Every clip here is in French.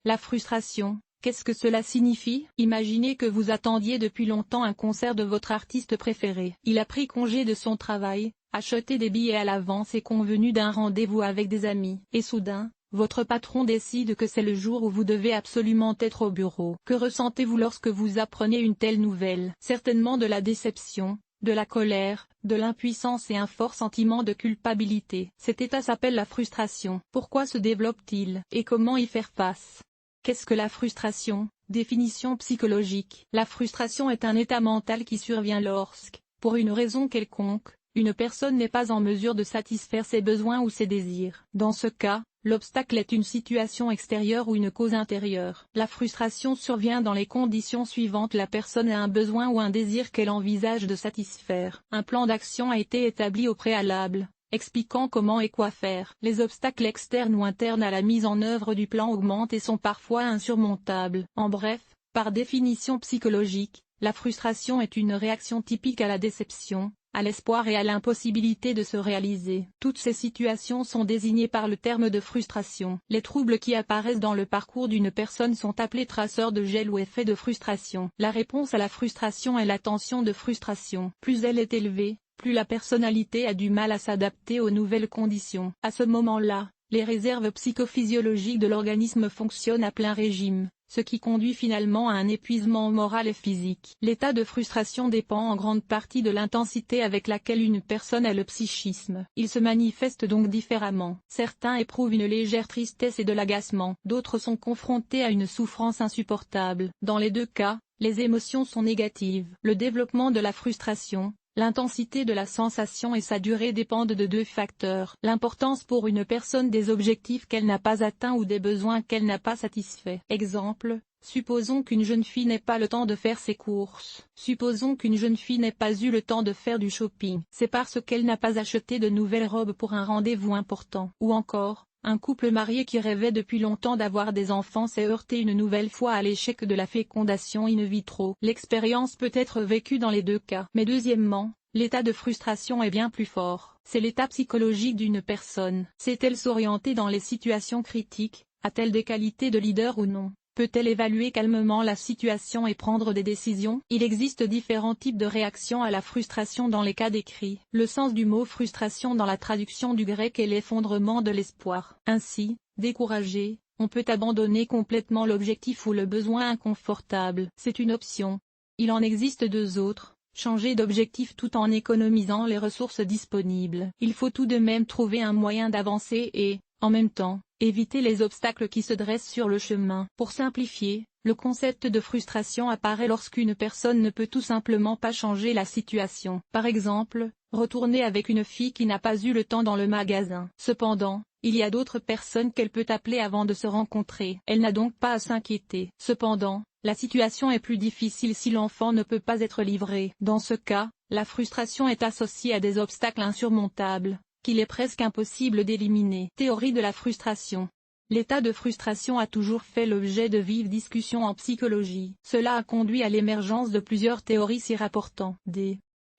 La frustration, qu'est-ce que cela signifie? Imaginez que vous attendiez depuis longtemps un concert de votre artiste préféré. Il a pris congé de son travail, acheté des billets à l'avance et convenu d'un rendez-vous avec des amis. Et soudain, votre patron décide que c'est le jour où vous devez absolument être au bureau. Que ressentez-vous lorsque vous apprenez une telle nouvelle? Certainement de la déception, de la colère, de l'impuissance et un fort sentiment de culpabilité. Cet état s'appelle la frustration. Pourquoi se développe-t-il? Et comment y faire face? Qu'est-ce que la frustration? Définition psychologique. La frustration est un état mental qui survient lorsque, pour une raison quelconque, une personne n'est pas en mesure de satisfaire ses besoins ou ses désirs. Dans ce cas, l'obstacle est une situation extérieure ou une cause intérieure. La frustration survient dans les conditions suivantes: la personne a un besoin ou un désir qu'elle envisage de satisfaire. Un plan d'action a été établi au préalable, expliquant comment et quoi faire. Les obstacles externes ou internes à la mise en œuvre du plan augmentent et sont parfois insurmontables. En bref, par définition psychologique, la frustration est une réaction typique à la déception, à l'espoir et à l'impossibilité de se réaliser. Toutes ces situations sont désignées par le terme de frustration. Les troubles qui apparaissent dans le parcours d'une personne sont appelés traceurs de gel ou effets de frustration. La réponse à la frustration est la tension de frustration. Plus elle est élevée, plus la personnalité a du mal à s'adapter aux nouvelles conditions. À ce moment-là, les réserves psychophysiologiques de l'organisme fonctionnent à plein régime, ce qui conduit finalement à un épuisement moral et physique. L'état de frustration dépend en grande partie de l'intensité avec laquelle une personne a le psychisme. Il se manifeste donc différemment. Certains éprouvent une légère tristesse et de l'agacement. D'autres sont confrontés à une souffrance insupportable. Dans les deux cas, les émotions sont négatives. Le développement de la frustration, l'intensité de la sensation et sa durée dépendent de deux facteurs: l'importance pour une personne des objectifs qu'elle n'a pas atteints ou des besoins qu'elle n'a pas satisfaits. Exemple, supposons qu'une jeune fille n'ait pas le temps de faire ses courses. Supposons qu'une jeune fille n'ait pas eu le temps de faire du shopping. C'est parce qu'elle n'a pas acheté de nouvelles robes pour un rendez-vous important. Ou encore, un couple marié qui rêvait depuis longtemps d'avoir des enfants s'est heurté une nouvelle fois à l'échec de la fécondation in vitro. L'expérience peut être vécue dans les deux cas. Mais deuxièmement, l'état de frustration est bien plus fort. C'est l'état psychologique d'une personne. Sait-elle s'orienter dans les situations critiques? A-t-elle des qualités de leader ou non? Peut-elle évaluer calmement la situation et prendre des décisions? Il existe différents types de réactions à la frustration dans les cas décrits. Le sens du mot frustration dans la traduction du grec est l'effondrement de l'espoir. Ainsi, découragé, on peut abandonner complètement l'objectif ou le besoin inconfortable. C'est une option. Il en existe deux autres: changer d'objectif tout en économisant les ressources disponibles. Il faut tout de même trouver un moyen d'avancer et, en même temps, éviter les obstacles qui se dressent sur le chemin. Pour simplifier, le concept de frustration apparaît lorsqu'une personne ne peut tout simplement pas changer la situation. Par exemple, retourner avec une fille qui n'a pas eu le temps dans le magasin. Cependant, il y a d'autres personnes qu'elle peut appeler avant de se rencontrer. Elle n'a donc pas à s'inquiéter. Cependant, la situation est plus difficile si l'enfant ne peut pas être livré. Dans ce cas, la frustration est associée à des obstacles insurmontables, qu'il est presque impossible d'éliminer. Théorie de la frustration. L'état de frustration a toujours fait l'objet de vives discussions en psychologie. Cela a conduit à l'émergence de plusieurs théories s'y rapportant.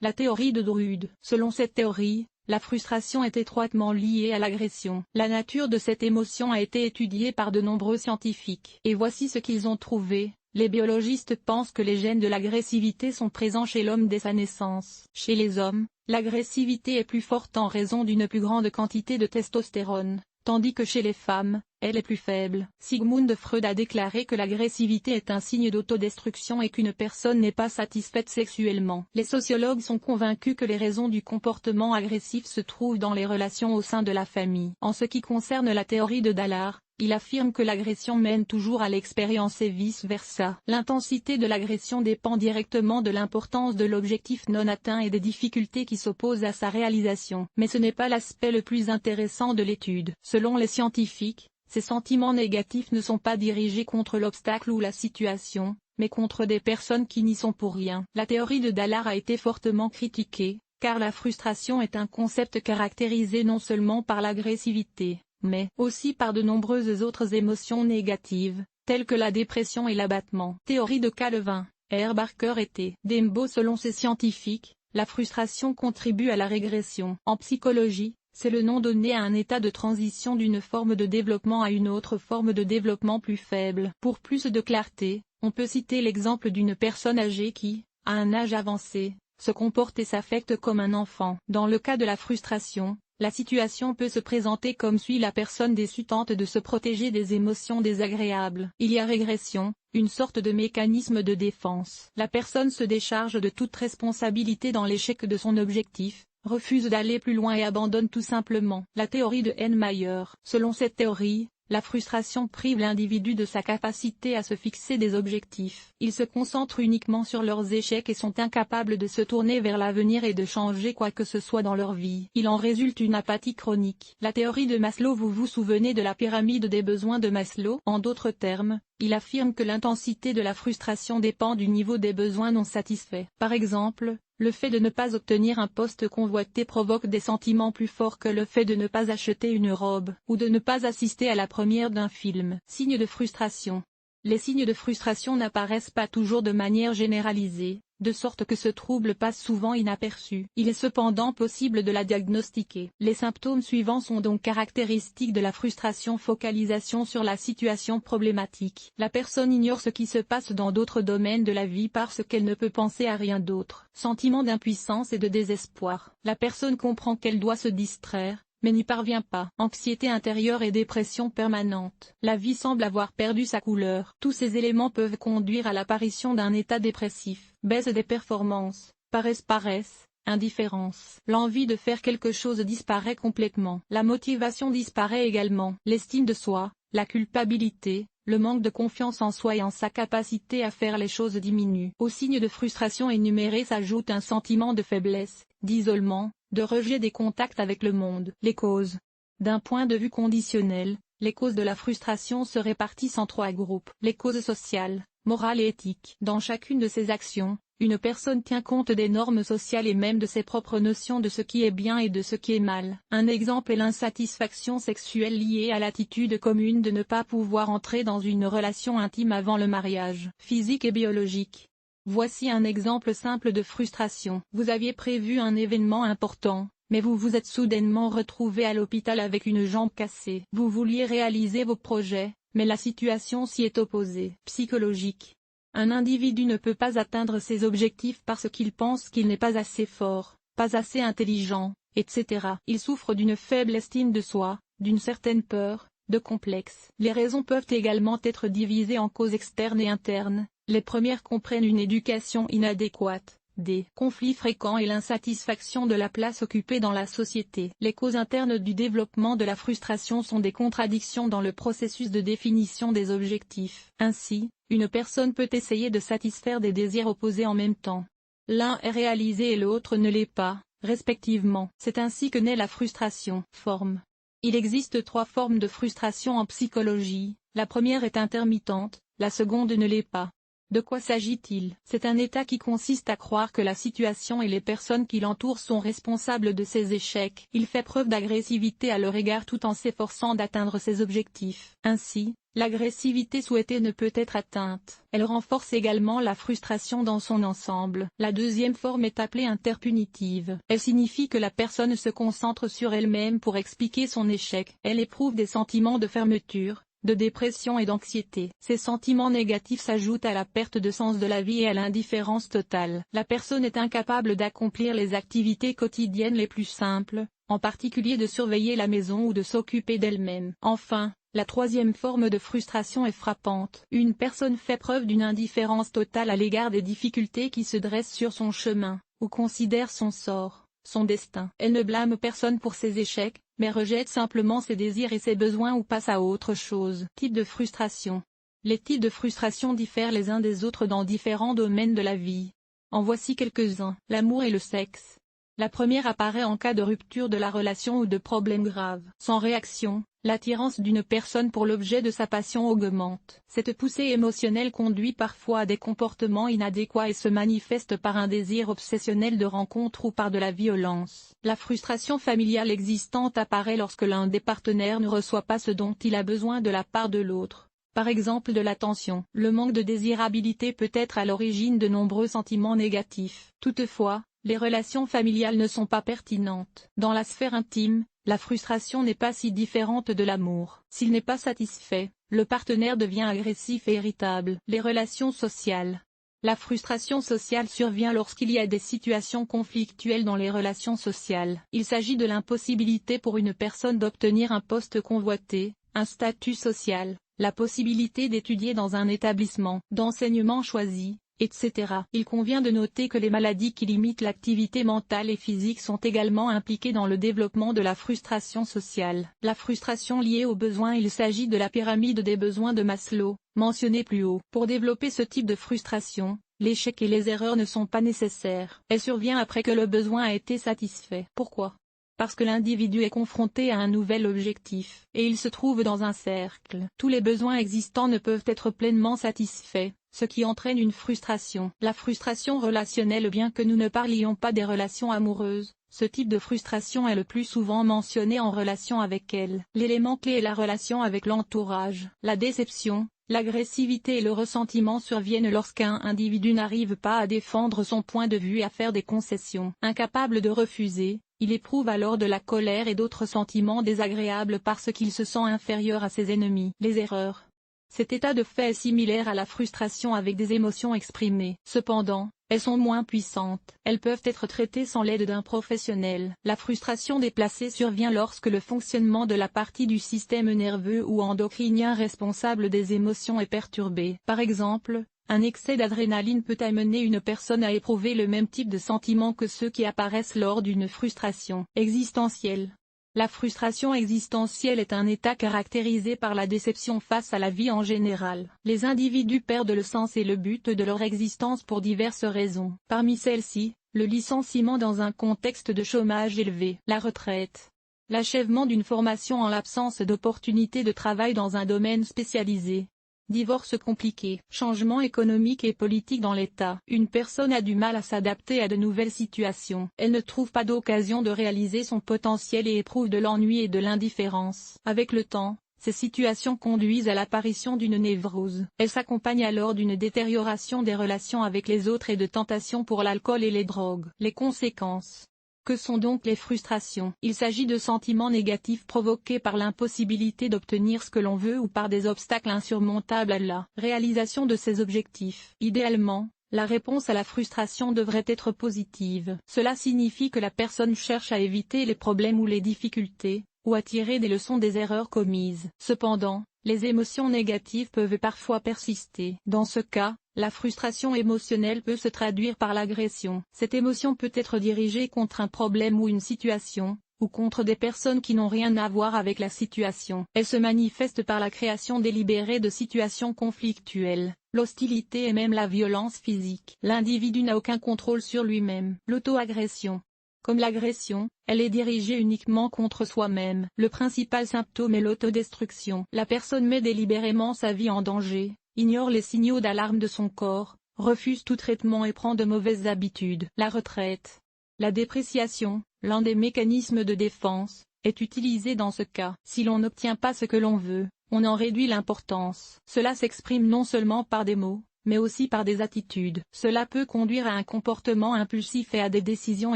La théorie de Drude. Selon cette théorie, la frustration est étroitement liée à l'agression. La nature de cette émotion a été étudiée par de nombreux scientifiques. Et voici ce qu'ils ont trouvé. Les biologistes pensent que les gènes de l'agressivité sont présents chez l'homme dès sa naissance. Chez les hommes, l'agressivité est plus forte en raison d'une plus grande quantité de testostérone, tandis que chez les femmes, elle est plus faible. Sigmund Freud a déclaré que l'agressivité est un signe d'autodestruction et qu'une personne n'est pas satisfaite sexuellement. Les sociologues sont convaincus que les raisons du comportement agressif se trouvent dans les relations au sein de la famille. En ce qui concerne la théorie de Dallard, il affirme que l'agression mène toujours à l'expérience et vice-versa. L'intensité de l'agression dépend directement de l'importance de l'objectif non atteint et des difficultés qui s'opposent à sa réalisation. Mais ce n'est pas l'aspect le plus intéressant de l'étude. Selon les scientifiques, ces sentiments négatifs ne sont pas dirigés contre l'obstacle ou la situation, mais contre des personnes qui n'y sont pour rien. La théorie de Dallard a été fortement critiquée, car la frustration est un concept caractérisé non seulement par l'agressivité, mais aussi par de nombreuses autres émotions négatives, telles que la dépression et l'abattement. Théorie de Calvin, R. Barker et T. Dembo. Selon ces scientifiques, la frustration contribue à la régression. En psychologie, C'est le nom donné à un état de transition d'une forme de développement à une autre forme de développement plus faible. Pour plus de clarté, on peut citer l'exemple d'une personne âgée qui, à un âge avancé, se comporte et s'affecte comme un enfant. Dans le cas de la frustration, la situation peut se présenter comme suit: la personne déçue tente de se protéger des émotions désagréables. Il y a régression, une sorte de mécanisme de défense. La personne se décharge de toute responsabilité dans l'échec de son objectif, refuse d'aller plus loin et abandonne tout simplement. La théorie de Henmayer. Selon cette théorie, la frustration prive l'individu de sa capacité à se fixer des objectifs. Ils se concentrent uniquement sur leurs échecs et sont incapables de se tourner vers l'avenir et de changer quoi que ce soit dans leur vie. Il en résulte une apathie chronique. La théorie de Maslow. Vous vous souvenez de la pyramide des besoins de Maslow? En d'autres termes, il affirme que l'intensité de la frustration dépend du niveau des besoins non satisfaits. Par exemple, le fait de ne pas obtenir un poste convoité provoque des sentiments plus forts que le fait de ne pas acheter une robe, ou de ne pas assister à la première d'un film. Signes de frustration. Les signes de frustration n'apparaissent pas toujours de manière généralisée, de sorte que ce trouble passe souvent inaperçu. Il est cependant possible de la diagnostiquer. Les symptômes suivants sont donc caractéristiques de la frustration: focalisation sur la situation problématique. La personne ignore ce qui se passe dans d'autres domaines de la vie parce qu'elle ne peut penser à rien d'autre. Sentiment d'impuissance et de désespoir. La personne comprend qu'elle doit se distraire, mais n'y parvient pas. Anxiété intérieure et dépression permanente. La vie semble avoir perdu sa couleur. Tous ces éléments peuvent conduire à l'apparition d'un état dépressif. Baisse des performances, paresse, indifférence. L'envie de faire quelque chose disparaît complètement. La motivation disparaît également. L'estime de soi, la culpabilité, le manque de confiance en soi et en sa capacité à faire les choses diminue. Aux signes de frustration énumérés s'ajoute un sentiment de faiblesse, d'isolement, de rejet des contacts avec le monde. Les causes. D'un point de vue conditionnel, les causes de la frustration se répartissent en 3 groupes. Les causes sociales, morales et éthiques. Dans chacune de ces actions, une personne tient compte des normes sociales et même de ses propres notions de ce qui est bien et de ce qui est mal. Un exemple est l'insatisfaction sexuelle liée à l'attitude commune de ne pas pouvoir entrer dans une relation intime avant le mariage. Physique et biologique. Voici un exemple simple de frustration. Vous aviez prévu un événement important, mais vous vous êtes soudainement retrouvé à l'hôpital avec une jambe cassée. Vous vouliez réaliser vos projets, mais la situation s'y est opposée. Psychologique. Un individu ne peut pas atteindre ses objectifs parce qu'il pense qu'il n'est pas assez fort, pas assez intelligent, etc. Il souffre d'une faible estime de soi, d'une certaine peur, de complexe. Les raisons peuvent également être divisées en causes externes et internes. Les premières comprennent une éducation inadéquate, des conflits fréquents et l'insatisfaction de la place occupée dans la société. Les causes internes du développement de la frustration sont des contradictions dans le processus de définition des objectifs. Ainsi, une personne peut essayer de satisfaire des désirs opposés en même temps. L'un est réalisé et l'autre ne l'est pas, respectivement. C'est ainsi que naît la frustration. Forme. Il existe 3 formes de frustration en psychologie. La première est intermittente, la seconde ne l'est pas. De quoi s'agit-il? C'est un état qui consiste à croire que la situation et les personnes qui l'entourent sont responsables de ses échecs. Il fait preuve d'agressivité à leur égard tout en s'efforçant d'atteindre ses objectifs. Ainsi, l'agressivité souhaitée ne peut être atteinte. Elle renforce également la frustration dans son ensemble. La deuxième forme est appelée interpunitive. Elle signifie que la personne se concentre sur elle-même pour expliquer son échec. Elle éprouve des sentiments de fermeture, de dépression et d'anxiété. Ces sentiments négatifs s'ajoutent à la perte de sens de la vie et à l'indifférence totale. La personne est incapable d'accomplir les activités quotidiennes les plus simples, en particulier de surveiller la maison ou de s'occuper d'elle-même. Enfin, la troisième forme de frustration est frappante. Une personne fait preuve d'une indifférence totale à l'égard des difficultés qui se dressent sur son chemin, ou considère son sort, son destin. Elle ne blâme personne pour ses échecs, mais rejette simplement ses désirs et ses besoins ou passe à autre chose. Type de frustration. Les types de frustration diffèrent les uns des autres dans différents domaines de la vie. En voici quelques-uns. L'amour et le sexe. La première apparaît en cas de rupture de la relation ou de problèmes graves. Sans réaction, l'attirance d'une personne pour l'objet de sa passion augmente. Cette poussée émotionnelle conduit parfois à des comportements inadéquats et se manifeste par un désir obsessionnel de rencontre ou par de la violence. La frustration familiale existante apparaît lorsque l'un des partenaires ne reçoit pas ce dont il a besoin de la part de l'autre. Par exemple de l'attention. Le manque de désirabilité peut être à l'origine de nombreux sentiments négatifs. Toutefois, les relations familiales ne sont pas pertinentes. Dans la sphère intime, La frustration n'est pas si différente de l'amour. S'il n'est pas satisfait, le partenaire devient agressif et irritable. Les relations sociales. La frustration sociale survient lorsqu'il y a des situations conflictuelles dans les relations sociales. Il s'agit de l'impossibilité pour une personne d'obtenir un poste convoité, un statut social, la possibilité d'étudier dans un établissement d'enseignement choisi, etc. Il convient de noter que les maladies qui limitent l'activité mentale et physique sont également impliquées dans le développement de la frustration sociale. La frustration liée aux besoins. Il s'agit de la pyramide des besoins de Maslow, mentionnée plus haut. Pour développer ce type de frustration, l'échec et les erreurs ne sont pas nécessaires. Elle survient après que le besoin a été satisfait. Pourquoi ? Parce que l'individu est confronté à un nouvel objectif, et il se trouve dans un cercle. Tous les besoins existants ne peuvent être pleinement satisfaits, ce qui entraîne une frustration. La frustration relationnelle. Bien que nous ne parlions pas des relations amoureuses, ce type de frustration est le plus souvent mentionné en relation avec elles. L'élément clé est la relation avec l'entourage. La déception, l'agressivité et le ressentiment surviennent lorsqu'un individu n'arrive pas à défendre son point de vue et à faire des concessions. Incapable de refuser, il éprouve alors de la colère et d'autres sentiments désagréables parce qu'il se sent inférieur à ses ennemis. Les erreurs. Cet état de fait est similaire à la frustration avec des émotions exprimées. Cependant, elles sont moins puissantes. Elles peuvent être traitées sans l'aide d'un professionnel. La frustration déplacée survient lorsque le fonctionnement de la partie du système nerveux ou endocrinien responsable des émotions est perturbé. Par exemple, un excès d'adrénaline peut amener une personne à éprouver le même type de sentiments que ceux qui apparaissent lors d'une frustration existentielle. La frustration existentielle est un état caractérisé par la déception face à la vie en général. Les individus perdent le sens et le but de leur existence pour diverses raisons. Parmi celles-ci, le licenciement dans un contexte de chômage élevé, la retraite, l'achèvement d'une formation en l'absence d'opportunités de travail dans un domaine spécialisé, divorce compliqué, changement économique et politique dans l'État. Une personne a du mal à s'adapter à de nouvelles situations. Elle ne trouve pas d'occasion de réaliser son potentiel et éprouve de l'ennui et de l'indifférence. Avec le temps, ces situations conduisent à l'apparition d'une névrose. Elles s'accompagnent alors d'une détérioration des relations avec les autres et de tentations pour l'alcool et les drogues. Les conséquences. Que sont donc les frustrations? Il s'agit de sentiments négatifs provoqués par l'impossibilité d'obtenir ce que l'on veut ou par des obstacles insurmontables à la réalisation de ses objectifs. Idéalement, la réponse à la frustration devrait être positive. Cela signifie que la personne cherche à éviter les problèmes ou les difficultés, ou à tirer des leçons des erreurs commises. Cependant, les émotions négatives peuvent parfois persister. Dans ce cas, la frustration émotionnelle peut se traduire par l'agression. Cette émotion peut être dirigée contre un problème ou une situation, ou contre des personnes qui n'ont rien à voir avec la situation. Elle se manifeste par la création délibérée de situations conflictuelles, l'hostilité et même la violence physique. L'individu n'a aucun contrôle sur lui-même. L'auto-agression. Comme l'agression, elle est dirigée uniquement contre soi-même. Le principal symptôme est l'autodestruction. La personne met délibérément sa vie en danger, ignore les signaux d'alarme de son corps, refuse tout traitement et prend de mauvaises habitudes. La retraite. La dépréciation, l'un des mécanismes de défense, est utilisée dans ce cas. Si l'on n'obtient pas ce que l'on veut, on en réduit l'importance. Cela s'exprime non seulement par des mots, mais aussi par des attitudes. Cela peut conduire à un comportement impulsif et à des décisions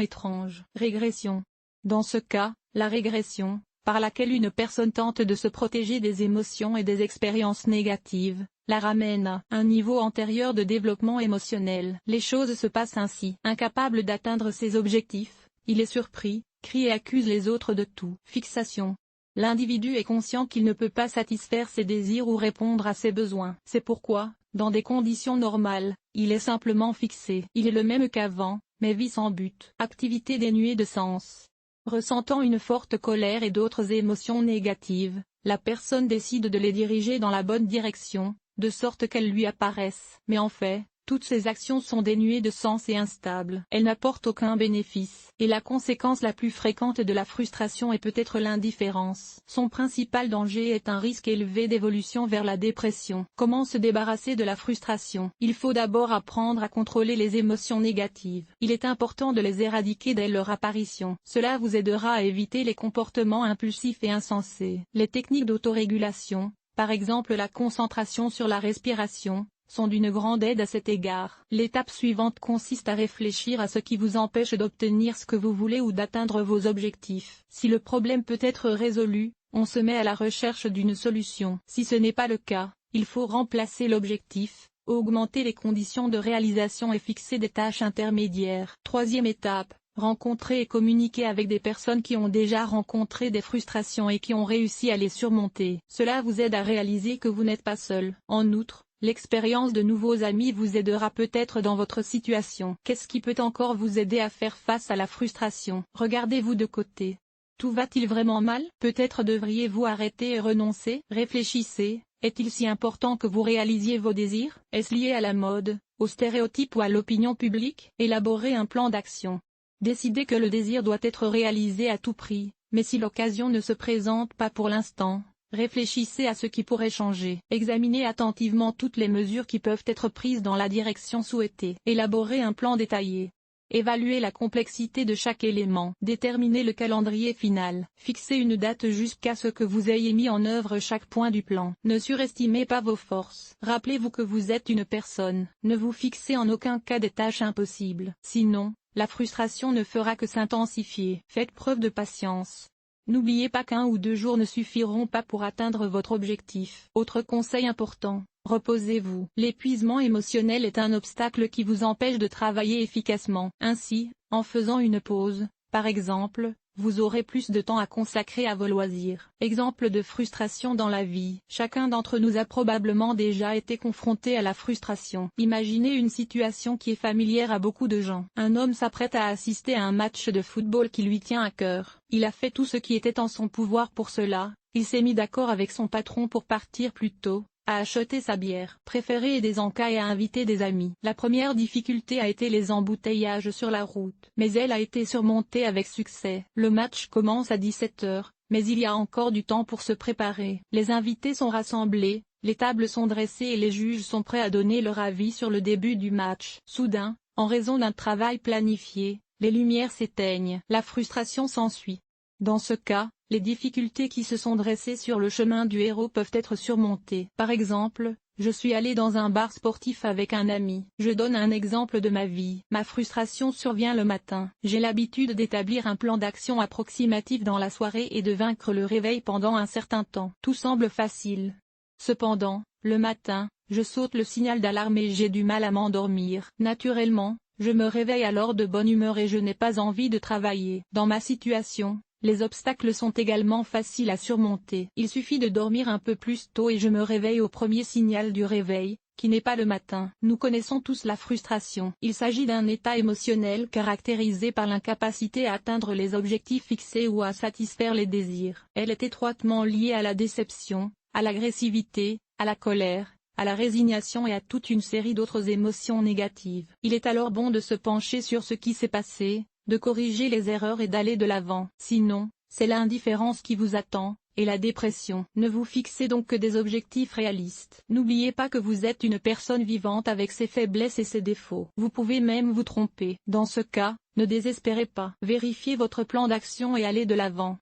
étranges. Régression. Dans ce cas, la régression, par laquelle une personne tente de se protéger des émotions et des expériences négatives, la ramène à un niveau antérieur de développement émotionnel. Les choses se passent ainsi. Incapable d'atteindre ses objectifs, il est surpris, crie et accuse les autres de tout. Fixation. L'individu est conscient qu'il ne peut pas satisfaire ses désirs ou répondre à ses besoins. C'est pourquoi, dans des conditions normales, il est simplement fixé. Il est le même qu'avant, mais vit sans but. Activité dénuée de sens. Ressentant une forte colère et d'autres émotions négatives, la personne décide de les diriger dans la bonne direction, de sorte qu'elles lui apparaissent. Mais en fait, toutes ces actions sont dénuées de sens et instables. Elles n'apportent aucun bénéfice. Et la conséquence la plus fréquente de la frustration est peut-être l'indifférence. Son principal danger est un risque élevé d'évolution vers la dépression. Comment se débarrasser de la frustration? Il faut d'abord apprendre à contrôler les émotions négatives. Il est important de les éradiquer dès leur apparition. Cela vous aidera à éviter les comportements impulsifs et insensés. Les techniques d'autorégulation, par exemple la concentration sur la respiration, sont d'une grande aide à cet égard. L'étape suivante consiste à réfléchir à ce qui vous empêche d'obtenir ce que vous voulez ou d'atteindre vos objectifs. Si le problème peut être résolu, on se met à la recherche d'une solution. Si ce n'est pas le cas, il faut remplacer l'objectif, augmenter les conditions de réalisation et fixer des tâches intermédiaires. Troisième étape, rencontrer et communiquer avec des personnes qui ont déjà rencontré des frustrations et qui ont réussi à les surmonter. Cela vous aide à réaliser que vous n'êtes pas seul. En outre, l'expérience de nouveaux amis vous aidera peut-être dans votre situation. Qu'est-ce qui peut encore vous aider à faire face à la frustration? Regardez-vous de côté. Tout va-t-il vraiment mal? Peut-être devriez-vous arrêter et renoncer? Réfléchissez. Est-il si important que vous réalisiez vos désirs? Est-ce lié à la mode, aux stéréotypes ou à l'opinion publique? Élaborez un plan d'action. Décidez que le désir doit être réalisé à tout prix, mais si l'occasion ne se présente pas pour l'instant, réfléchissez à ce qui pourrait changer. Examinez attentivement toutes les mesures qui peuvent être prises dans la direction souhaitée. Élaborez un plan détaillé. Évaluez la complexité de chaque élément. Déterminez le calendrier final. Fixez une date jusqu'à ce que vous ayez mis en œuvre chaque point du plan. Ne surestimez pas vos forces. Rappelez-vous que vous êtes une personne. Ne vous fixez en aucun cas des tâches impossibles. Sinon, la frustration ne fera que s'intensifier. Faites preuve de patience. N'oubliez pas qu'1 ou 2 jours ne suffiront pas pour atteindre votre objectif. Autre conseil important. Reposez-vous. L'épuisement émotionnel est un obstacle qui vous empêche de travailler efficacement. Ainsi, en faisant une pause, par exemple, vous aurez plus de temps à consacrer à vos loisirs. Exemple de frustration dans la vie. Chacun d'entre nous a probablement déjà été confronté à la frustration. Imaginez une situation qui est familière à beaucoup de gens. Un homme s'apprête à assister à un match de football qui lui tient à cœur. Il a fait tout ce qui était en son pouvoir pour cela. Il s'est mis d'accord avec son patron pour partir plus tôt, à acheter sa bière préférée et des encas et à inviter des amis. La première difficulté a été les embouteillages sur la route, mais elle a été surmontée avec succès. Le match commence à 17 h, mais il y a encore du temps pour se préparer. Les invités sont rassemblés, les tables sont dressées et les juges sont prêts à donner leur avis sur le début du match. Soudain, en raison d'un travail planifié, les lumières s'éteignent. La frustration s'ensuit. Dans ce cas, les difficultés qui se sont dressées sur le chemin du héros peuvent être surmontées. Par exemple, je suis allé dans un bar sportif avec un ami. Je donne un exemple de ma vie. Ma frustration survient le matin. J'ai l'habitude d'établir un plan d'action approximatif dans la soirée et de vaincre le réveil pendant un certain temps. Tout semble facile. Cependant, le matin, je saute le signal d'alarme et j'ai du mal à m'endormir. Naturellement, je me réveille alors de bonne humeur et je n'ai pas envie de travailler. Dans ma situation, les obstacles sont également faciles à surmonter. Il suffit de dormir un peu plus tôt et je me réveille au premier signal du réveil, qui n'est pas le matin. Nous connaissons tous la frustration. Il s'agit d'un état émotionnel caractérisé par l'incapacité à atteindre les objectifs fixés ou à satisfaire les désirs. Elle est étroitement liée à la déception, à l'agressivité, à la colère, à la résignation et à toute une série d'autres émotions négatives. Il est alors bon de se pencher sur ce qui s'est passé, de corriger les erreurs et d'aller de l'avant. Sinon, c'est l'indifférence qui vous attend, et la dépression. Ne vous fixez donc que des objectifs réalistes. N'oubliez pas que vous êtes une personne vivante avec ses faiblesses et ses défauts. Vous pouvez même vous tromper. Dans ce cas, ne désespérez pas. Vérifiez votre plan d'action et allez de l'avant.